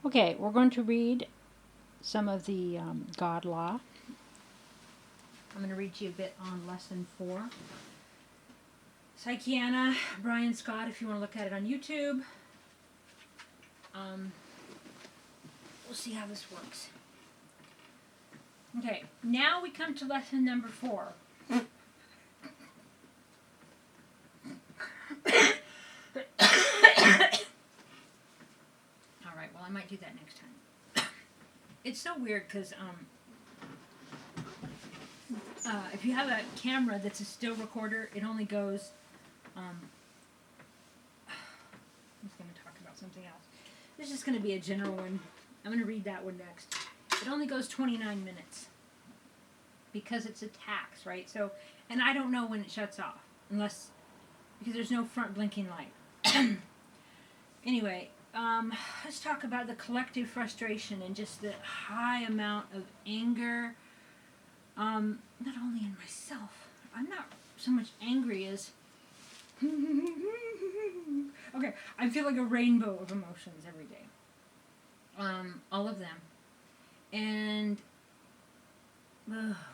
Okay, we're going to read some of the God Law. I'm going to read to you a bit on Lesson 4. Psychiana, Brian Scott, if you want to look at it on YouTube. We'll see how this works. Okay, now we come to lesson number 4. Alright, well I might do that next time. It's so weird because if you have a camera that's a still recorder, it only goes I was going to talk about something else. This is going to be a general one. I'm going to read that one next. It only goes 29 minutes because it's a tax, right? So, and I don't know when it shuts off unless, because there's no front blinking light. Anyway, let's talk about the collective frustration and just the high amount of anger, not only in myself. I'm not so much angry as okay, I feel like a rainbow of emotions every day. All of them. And,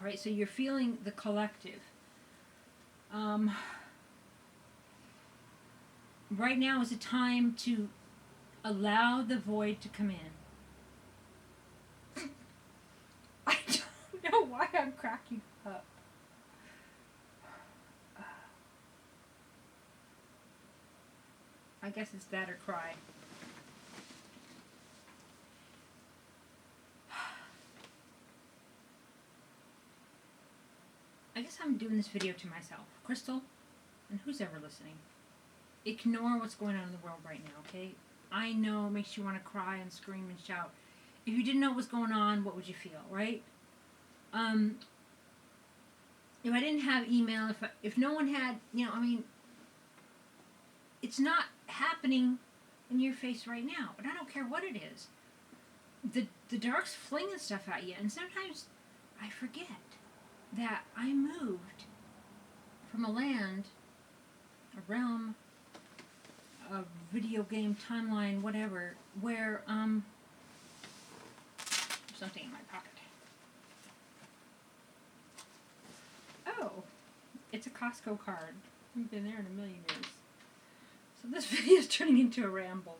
right, so you're feeling the collective. Right now is a time to allow the void to come in. I don't know why I'm cracking up. I guess it's that or cry. I guess I'm doing this video to myself. Crystal, and who's ever listening, ignore what's going on in the world right now, okay? I know it makes you want to cry and scream and shout. If you didn't know what was going on, what would you feel, right? If I didn't have email, if no one had, it's not happening in your face right now, but I don't care what it is. The dark's flinging stuff at you, and sometimes I forget that I moved from a land, a realm, a video game timeline, whatever, where, there's something in my pocket. Oh, it's a Costco card. I haven't been there in a million years. So this video is turning into a ramble.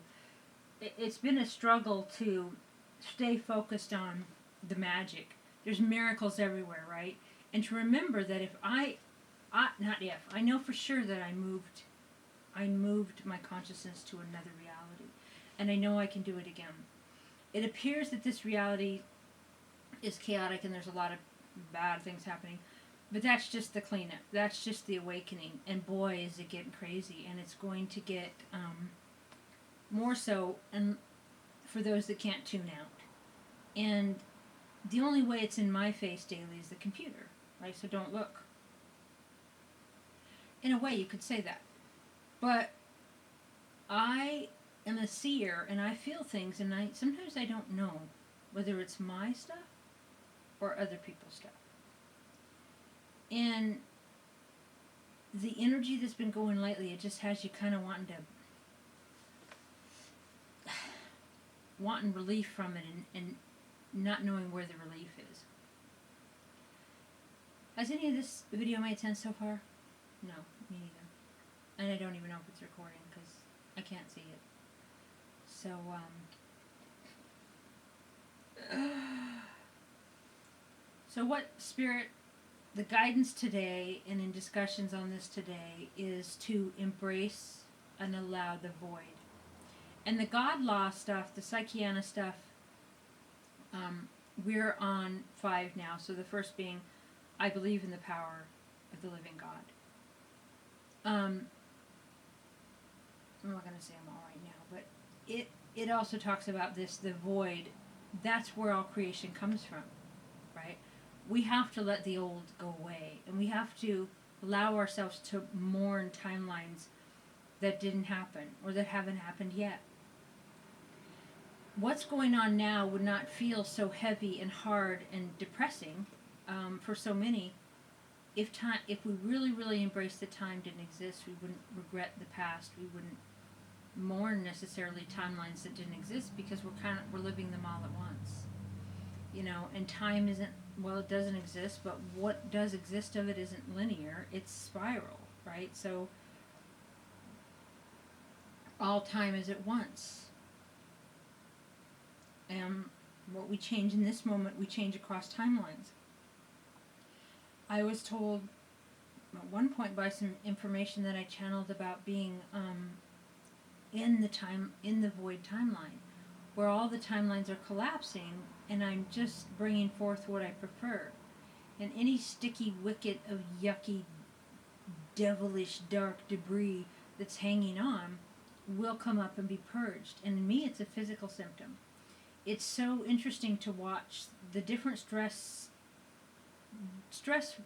It's been a struggle to stay focused on the magic. There's miracles everywhere, right? And to remember that I know for sure that I moved my consciousness to another reality. And I know I can do it again. It appears that this reality is chaotic and there's a lot of bad things happening. But that's just the cleanup. That's just the awakening. And boy, is it getting crazy. And it's going to get more so and for those that can't tune out. And the only way it's in my face daily is the computer. Right? So don't look. In a way, you could say that. But I am a seer, and I feel things, and sometimes I don't know whether it's my stuff or other people's stuff. And the energy that's been going lately, it just has you kind of wanting relief from it and not knowing where the relief is. Has any of this video made sense so far? No, me neither. And I don't even know if it's recording because I can't see it. So what Spirit, the guidance today and in discussions on this today is to embrace and allow the void. And the God Law stuff, the Psychiana stuff, we're on 5 now. So the first being, I believe in the power of the living God. I'm not going to say I'm all right now, but it also talks about this, the void. That's where all creation comes from, right? We have to let the old go away, and we have to allow ourselves to mourn timelines that didn't happen or that haven't happened yet. What's going on now would not feel so heavy and hard and depressing for so many if we really, really embraced that time didn't exist. We wouldn't regret the past. We wouldn't mourn necessarily timelines that didn't exist, because we're living them all at once. And time isn't, well, it doesn't exist, but what does exist of it isn't linear, it's spiral, right? So all time is at once. And what we change in this moment, we change across timelines. I was told at one point by some information that I channeled about being in the void timeline, where all the timelines are collapsing, and I'm just bringing forth what I prefer. And any sticky wicket of yucky, devilish, dark debris that's hanging on will come up and be purged. And in me, it's a physical symptom. It's so interesting to watch the different stress. Stress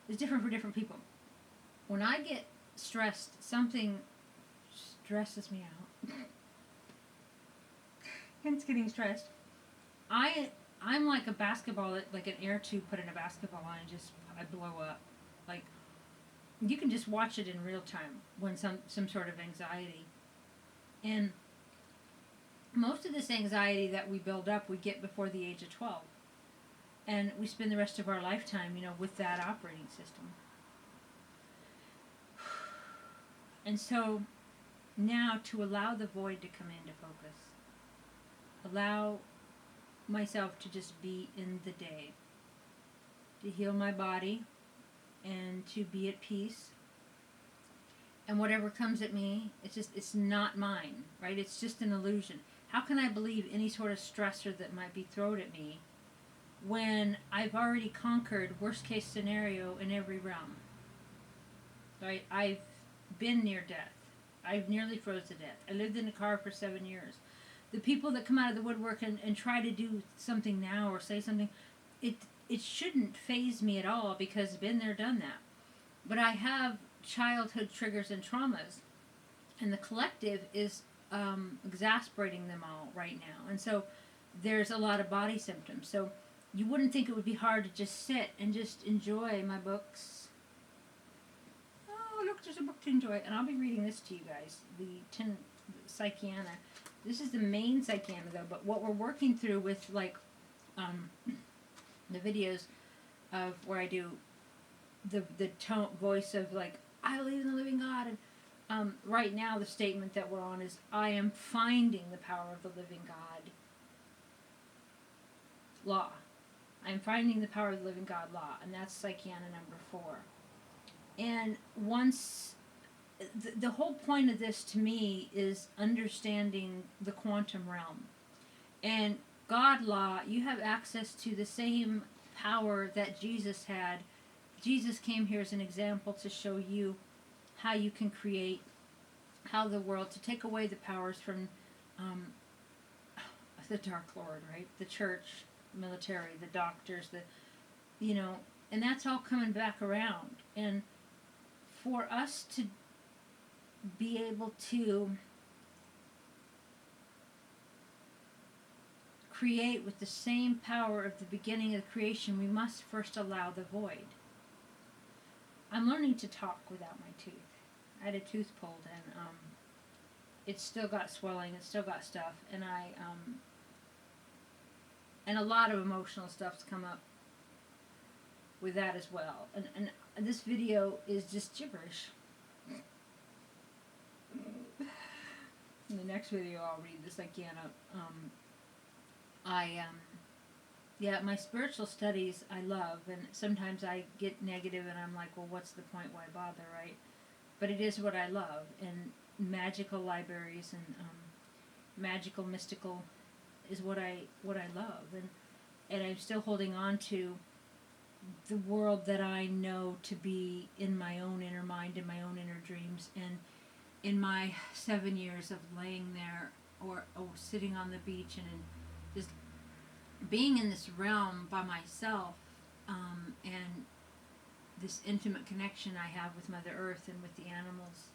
is different for different people. When I get stressed, something stresses me out. Hence getting stressed. I'm like a basketball, like an air tube put in a basketball and I blow up. Like, you can just watch it in real time when some sort of anxiety. And most of this anxiety that we build up, we get before the age of 12. And we spend the rest of our lifetime, with that operating system. And so now, to allow the void to come into focus, allow myself to just be in the day, to heal my body and to be at peace. And whatever comes at me, it's not mine, right? It's just an illusion. How can I believe any sort of stressor that might be thrown at me when I've already conquered worst case scenario in every realm? Right? I've been near death. I've nearly froze to death. I lived in a car for 7 years. The people that come out of the woodwork and try to do something now or say something, it shouldn't faze me at all, because I've been there, done that. But I have childhood triggers and traumas, and the collective is exasperating them all right now. And so there's a lot of body symptoms. So you wouldn't think it would be hard to just sit and just enjoy my books. Oh, look, there's a book to enjoy. And I'll be reading this to you guys, the Psychiana. This is the main Psychiana, though, but what we're working through with, like, the videos of where I do the tone voice of, like, I believe in the living God. And right now, the statement that we're on is, I am finding the power of the living God law. I'm finding the power of the living God law. And that's Psychiana number 4. And once, the whole point of this to me is understanding the quantum realm. And God law, you have access to the same power that Jesus had. Jesus came here as an example to show you how you can create, how the world, to take away the powers from the Dark Lord, right? The church, military, the doctors, and that's all coming back around. And for us to be able to create with the same power of the beginning of creation, we must first allow the void. I'm learning to talk without my tooth. I had a tooth pulled, and it's still got swelling, it's still got stuff, and and a lot of emotional stuff's come up with that as well. And this video is just gibberish. In the next video, I'll read the Psychiana. My spiritual studies I love, and sometimes I get negative and I'm like, well, what's the point? Why bother, right? But it is what I love, and magical libraries and magical, mystical is what I love, and I'm still holding on to the world that I know to be in my own inner mind, in my own inner dreams, and in my 7 years of laying there or sitting on the beach and just being in this realm by myself, and this intimate connection I have with Mother Earth and with the animals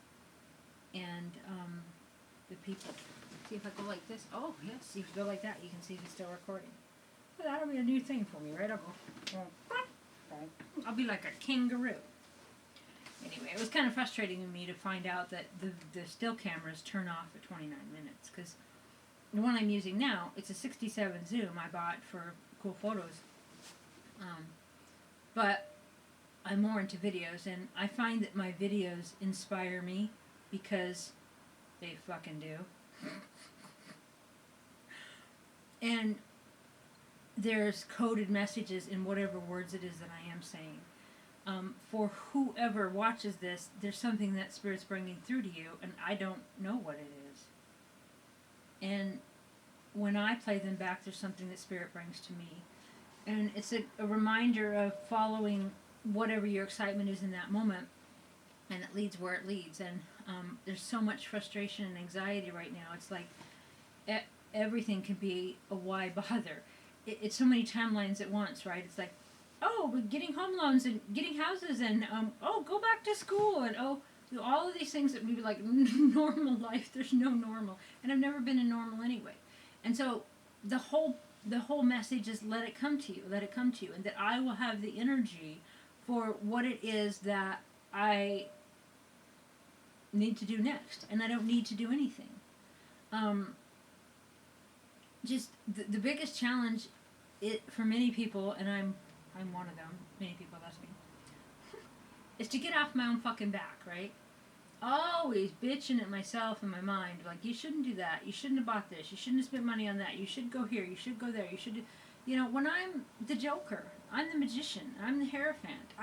and the people. See if I go like this. Oh, yes, see if you go like that, you can see if it's still recording. Well, that'll be a new thing for me, right? I'll be like a kangaroo. Anyway, it was kind of frustrating to me to find out that the still cameras turn off at 29 minutes, because the one I'm using now, it's a 67 zoom I bought for cool photos. But I'm more into videos, and I find that my videos inspire me because they fucking do. And there's coded messages in whatever words it is that I am saying. For whoever watches this, there's something that Spirit's bringing through to you, and I don't know what it is. And when I play them back, there's something that Spirit brings to me. And it's a reminder of following whatever your excitement is in that moment, and it leads where it leads. And there's so much frustration and anxiety right now. It's like everything can be a why bother. It's so many timelines at once, right? It's like, oh, we're getting home loans and getting houses, and oh, go back to school, and oh, all of these things that we would like normal life. There's no normal, and I've never been in normal anyway. And so the whole message is let it come to you, and that I will have the energy for what it is that I need to do next, and I don't need to do anything. Just the biggest challenge for many people, and I'm one of them, many people, that's me, is to get off my own fucking back, right? Always bitching at myself in my mind, like, you shouldn't do that, you shouldn't have bought this, you shouldn't have spent money on that, you should go here, you should go there, you should, when I'm the Joker, I'm the magician, I'm the Hierophant,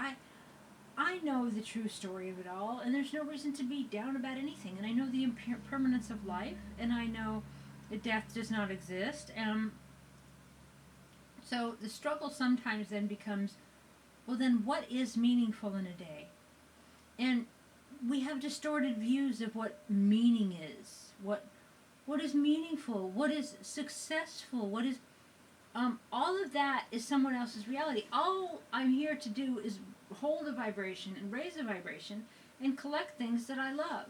I know the true story of it all, and there's no reason to be down about anything, and I know the impermanence of life, and I know that death does not exist, so the struggle sometimes then becomes, well, then what is meaningful in a day? And we have distorted views of what meaning is. What is meaningful? What is successful? What is all of that is someone else's reality. All I'm here to do is hold a vibration and raise a vibration and collect things that I love.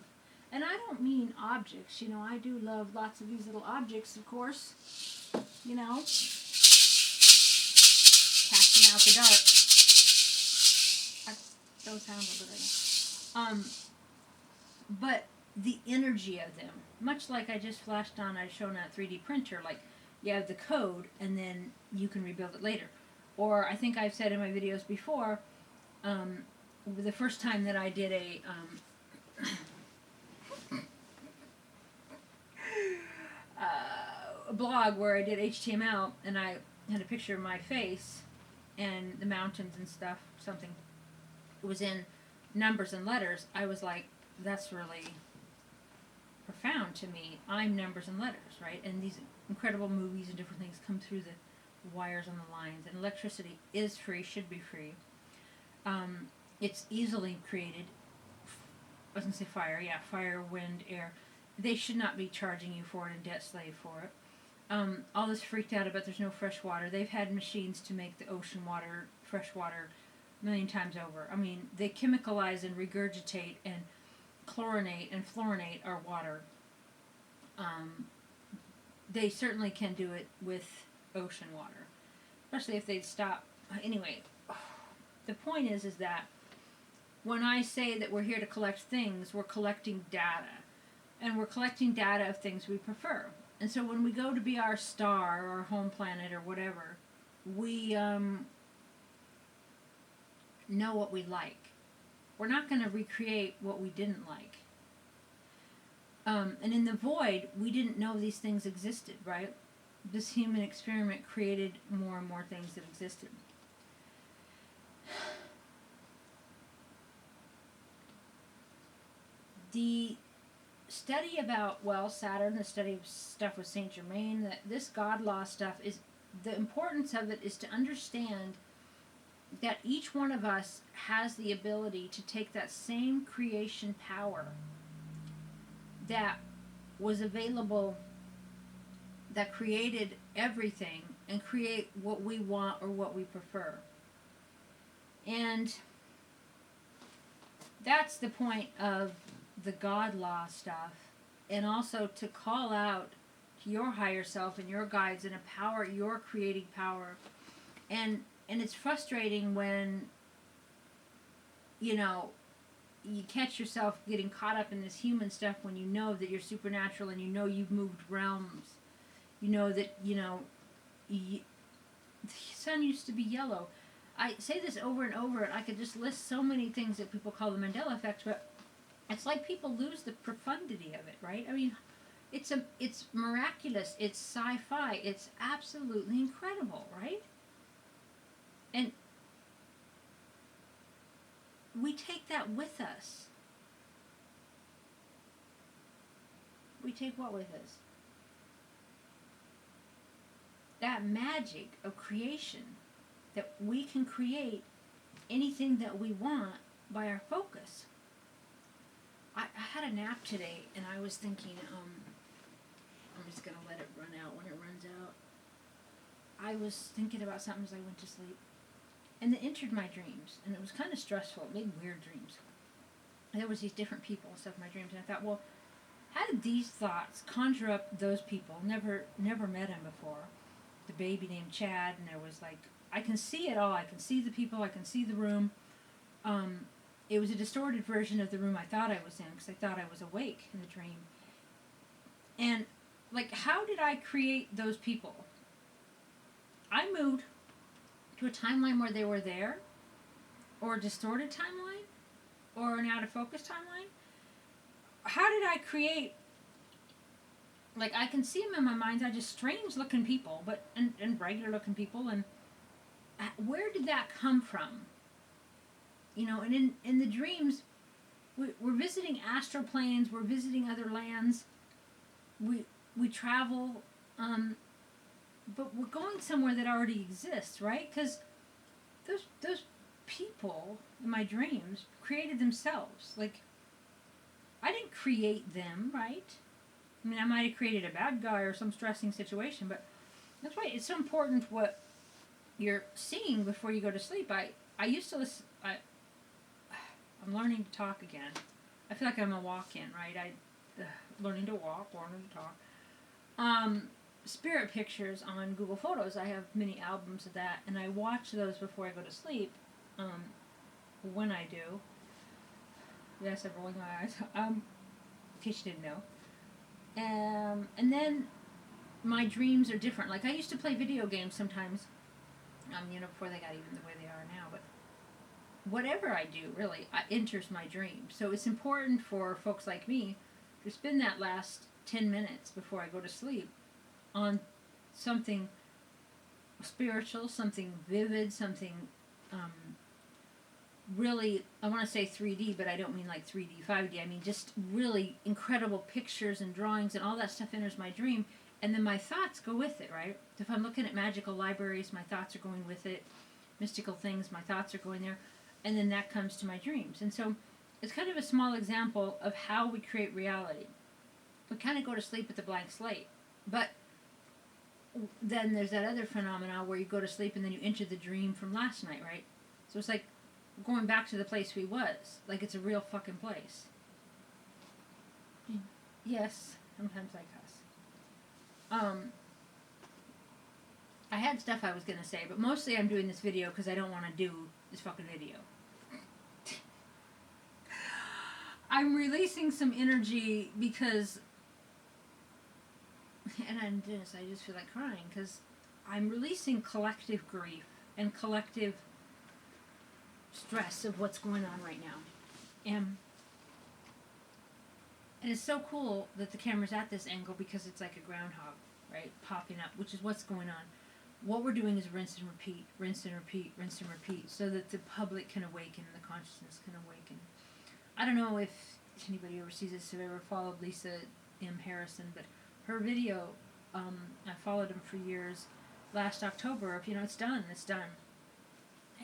And I don't mean objects. I do love lots of these little objects, of course. Casting out the dark. Those sounds a little. But the energy of them, much like I just flashed on, I've shown a 3D printer, like you have the code and then you can rebuild it later. Or I think I've said in my videos before, the first time that I did a blog where I did HTML and I had a picture of my face and the mountains and stuff, something. It was in numbers and letters. I was like, that's really profound to me. I'm numbers and letters, right? And these incredible movies and different things come through the wires on the lines. And electricity is free, should be free. It's easily created. I was going to say fire. Yeah, fire, wind, air. They should not be charging you for it and debt slave for it. All this freaked out about there's no fresh water. They've had machines to make the ocean water, fresh water, a million times over. I mean, they chemicalize and regurgitate and chlorinate and fluorinate our water. They certainly can do it with ocean water, especially if they'd stop. Anyway, the point is that when I say that we're here to collect things, we're collecting data. And we're collecting data of things we prefer. And so when we go to be our star or our home planet or whatever, we know what we like. We're not going to recreate what we didn't like. And in the void, we didn't know these things existed, right? This human experiment created more and more things that existed. The study about, Saturn, the study of stuff with Saint Germain, this God law stuff, is the importance of it is to understand that each one of us has the ability to take that same creation power that was available, that created everything, and create what we want or what we prefer. And that's the point of the God law stuff, and also to call out to your higher self and your guides and empower your creating power. And it's frustrating when, you catch yourself getting caught up in this human stuff when you know that you're supernatural and you know you've moved realms. You know that, the sun used to be yellow. I say this over and over, and I could just list so many things that people call the Mandela effect, but it's like people lose the profundity of it, right? I mean, it's miraculous, it's sci-fi, it's absolutely incredible, right? And we take that with us. We take what with us? That magic of creation, that we can create anything that we want by our focus. I had a nap today, and I was thinking, I'm just going to let it run out when it runs out. I was thinking about something as I went to sleep, and it entered my dreams, and it was kind of stressful. It made weird dreams. And there was these different people and stuff in my dreams, and I thought, well, how did these thoughts conjure up those people? Never met him before. The baby named Chad, and there was like, I can see it all. I can see the people. I can see the room. It was a distorted version of the room I thought I was in, because I thought I was awake in the dream. And, like, how did I create those people? I moved to a timeline where they were there, or a distorted timeline, or an out-of-focus timeline. How did I create, like, I can see them in my mind's eye, just strange-looking people, but and regular-looking people, and where did that come from? And in the dreams, we're visiting astral planes, we're visiting other lands, we travel, but we're going somewhere that already exists, right? Because those people in my dreams created themselves. Like, I didn't create them, right? I mean, I might have created a bad guy or some stressing situation, but that's why it's so important what you're seeing before you go to sleep. I used to listen. I'm learning to talk again. I feel like I'm a walk-in, right? Learning to walk, learning to talk. Spirit pictures on Google Photos. I have many albums of that, and I watch those before I go to sleep. When I do. Yes, I'm rolling my eyes. In case you didn't know. And then my dreams are different. Like, I used to play video games sometimes, before they got even the way they are now, but whatever I do, really, enters my dream. So it's important for folks like me to spend that last 10 minutes before I go to sleep on something spiritual, something vivid, something really, I want to say 3D, but I don't mean like 3D, 5D. I mean just really incredible pictures and drawings, and all that stuff enters my dream, and then my thoughts go with it, right? If I'm looking at magical libraries, my thoughts are going with it. Mystical things, my thoughts are going there. And then that comes to my dreams. And so it's kind of a small example of how we create reality. We kind of go to sleep with a blank slate. But then there's that other phenomenon where you go to sleep and then you enter the dream from last night, right? So it's like going back to the place we was. Like it's a real fucking place. Yes, sometimes I cuss. I had stuff I was going to say, but mostly I'm doing this video because I don't want to do this fucking video. I'm releasing some energy because, and I'm this, I just feel like crying because I'm releasing collective grief and collective stress of what's going on right now. And it's so cool that the camera's at this angle because it's like a groundhog, right? Popping up, which is what's going on. What we're doing is rinse and repeat, rinse and repeat, rinse and repeat, so that the public can awaken, the consciousness can awaken. I don't know if anybody ever sees this, if ever followed Lisa M. Harrison, but her video, I followed him for years. Last October, it's done.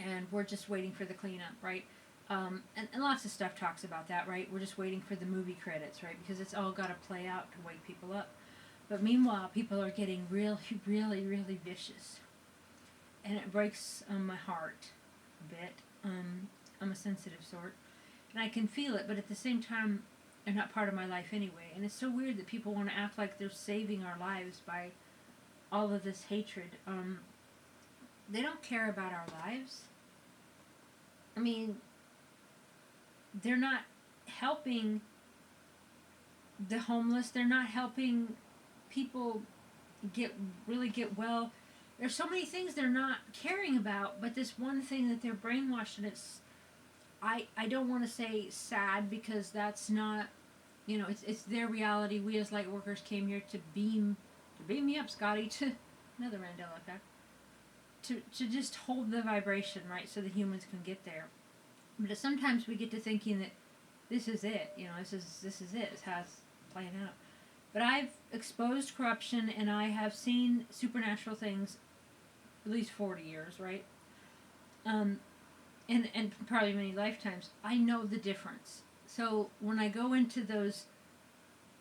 And we're just waiting for the cleanup, right? And lots of stuff talks about that, right? We're just waiting for the movie credits, right? Because it's all got to play out to wake people up. But meanwhile, people are getting really, really vicious. And it breaks my heart a bit. I'm a sensitive sort. And I can feel it, but at the same time, they're not part of my life anyway. And it's so weird that people want to act like they're saving our lives by all of this hatred. They don't care about our lives. I mean, they're not helping the homeless. They're not helping people really get well. There's so many things they're not caring about, but this one thing that they're brainwashed, and I don't want to say sad, because that's not, it's their reality. We as light workers came here to beam me up, Scotty, to another Mandela effect, to just hold the vibration, right, so the humans can get there. But sometimes we get to thinking that this is it, this is it, it's how it's playing out. But I've exposed corruption, and I have seen supernatural things at least 40 years, right? And probably many lifetimes. I know the difference. So when I go into those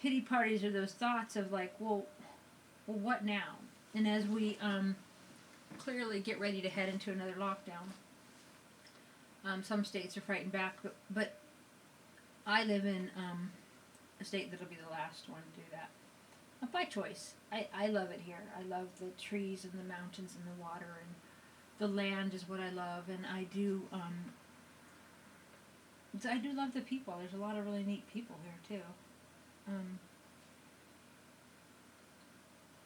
pity parties or those thoughts of like, well, what now? And as we clearly get ready to head into another lockdown, some states are fighting back, but I live in a state that'll be the last one to do that. Not by choice. I love it here. I love the trees and the mountains and the water, and the land is what I love, and I do love the people. There's a lot of really neat people here too.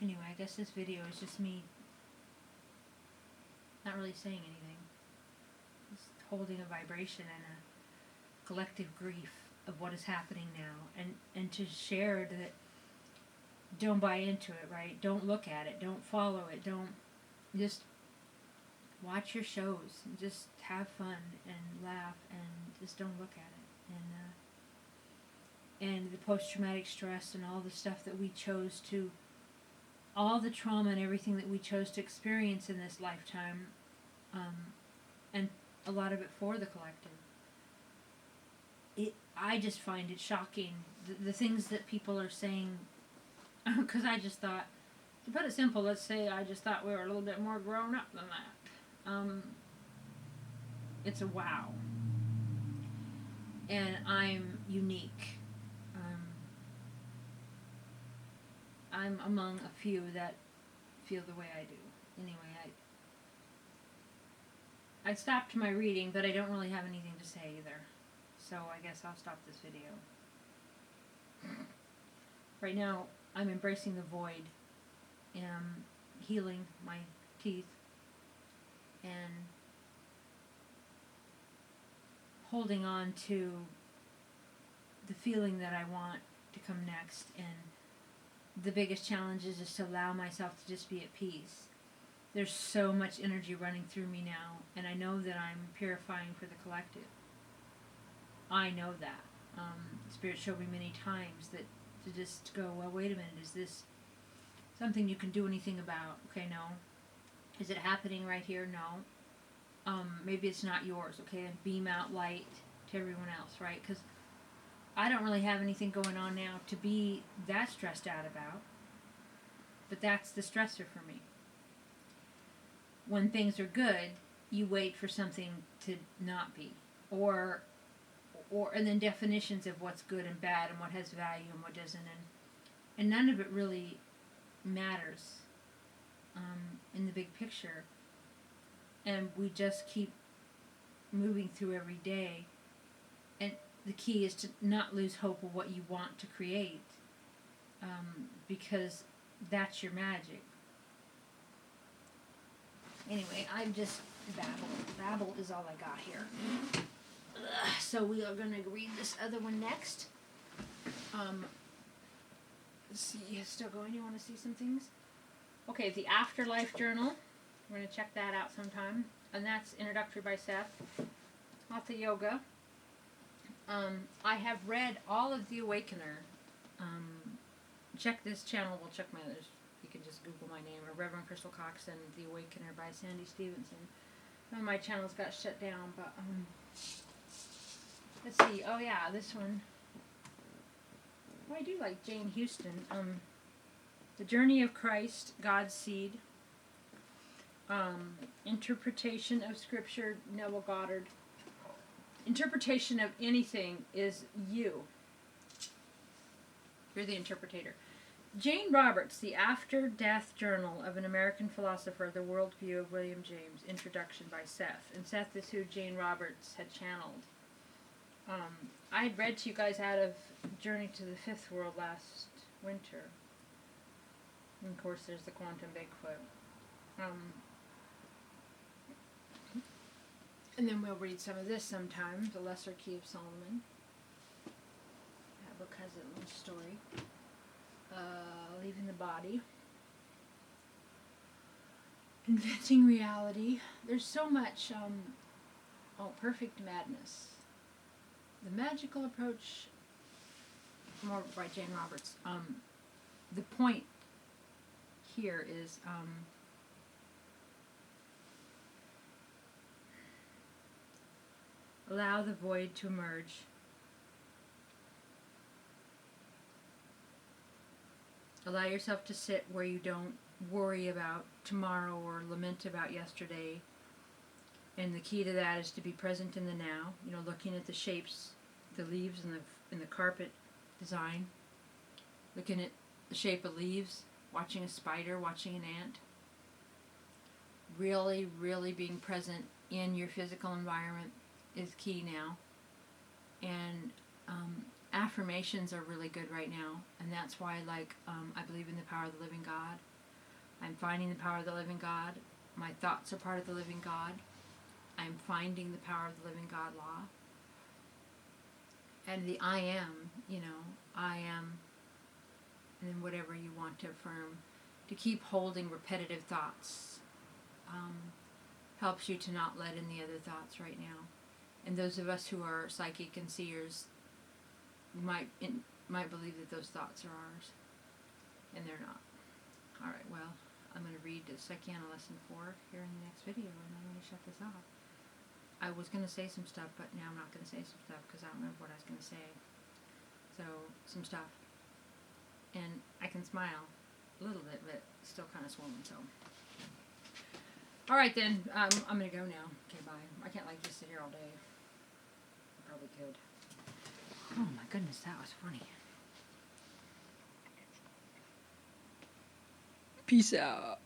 Anyway, I guess this video is just me not really saying anything. Just holding a vibration and a collective grief of what is happening now, and to share that don't buy into it, right? Don't look at it. Don't follow it. Don't just watch your shows and just have fun and laugh and just don't look at it. And the post-traumatic stress and all the stuff that we chose to, all the trauma and everything that we chose to experience in this lifetime, and a lot of it for the collective. I just find it shocking, the things that people are saying, because I just thought, to put it simple, let's say I just thought we were a little bit more grown up than that. It's a wow. And I'm unique. I'm among a few that feel the way I do. Anyway, I stopped my reading, but I don't really have anything to say either. So I guess I'll stop this video. Right now, I'm embracing the void, and I'm healing my teeth, and holding on to the feeling that I want to come next. And the biggest challenge is just to allow myself to just be at peace. There's so much energy running through me now, and I know that I'm purifying for the collective. I know that. Spirit showed me many times that to just go, well, wait a minute, is this something you can do anything about? Okay, no. Is it happening right here? No. Maybe it's not yours. Okay, then beam out light to everyone else, right? Because I don't really have anything going on now to be that stressed out about, but that's the stressor for me. When things are good, you wait for something to not be, and then definitions of what's good and bad and what has value and what doesn't, and none of it really matters in the big picture. And we just keep moving through every day, and the key is to not lose hope of what you want to create, because that's your magic. Anyway, I've just babbled. Babble is all I got here. So we are going to read this other one next. Let's see, still going? You want to see some things? Okay, the Afterlife Journal. We're going to check that out sometime. And that's introductory by Seth. Hatha Yoga. I have read all of The Awakener. Check this channel. We'll check my others. You can just Google my name, or ReverendCrystalCox and The Awakener by Sandy Stevenson. Some of my channels got shut down, but let's see. Oh yeah, this one. Well, I do like Jane Houston. The Journey of Christ, God's Seed. Interpretation of Scripture, Neville Goddard. Interpretation of anything is you. You're the interpretator. Jane Roberts, The After-Death Journal of an American Philosopher, The Worldview of William James, Introduction by Seth. And Seth is who Jane Roberts had channeled. I had read to you guys out of Journey to the Fifth World last winter. And of course, there's the Quantum Bigfoot. And then we'll read some of this sometime, The Lesser Key of Solomon. That book has a little story. Leaving the Body. Inventing Reality. There's so much, Perfect Madness. The Magical Approach, more by Jane Roberts. The point here is, allow the void to emerge. Allow yourself to sit where you don't worry about tomorrow or lament about yesterday. And the key to that is to be present in the now. You know, looking at the shapes, the leaves in the carpet design. Looking at the shape of leaves, watching a spider, watching an ant. Really, really being present in your physical environment is key now. And affirmations are really good right now, and that's why, I believe in the power of the living God. I'm finding the power of the living God. My thoughts are part of the living God. I'm finding the power of the living God law. And the I am, I am, and then whatever you want to affirm. To keep holding repetitive thoughts helps you to not let in the other thoughts right now. And those of us who are psychic and seers might believe that those thoughts are ours, and they're not. All right, well, I'm going to read Psychiana Lesson 4 here in the next video, and I'm going to shut this off. I was going to say some stuff, but now I'm not going to say some stuff because I don't remember what I was going to say. So, some stuff. And I can smile a little bit, but still kind of swollen, so. All right, then. I'm going to go now. Okay, bye. I can't, just sit here all day. I probably could. Oh my goodness, that was funny. Peace out.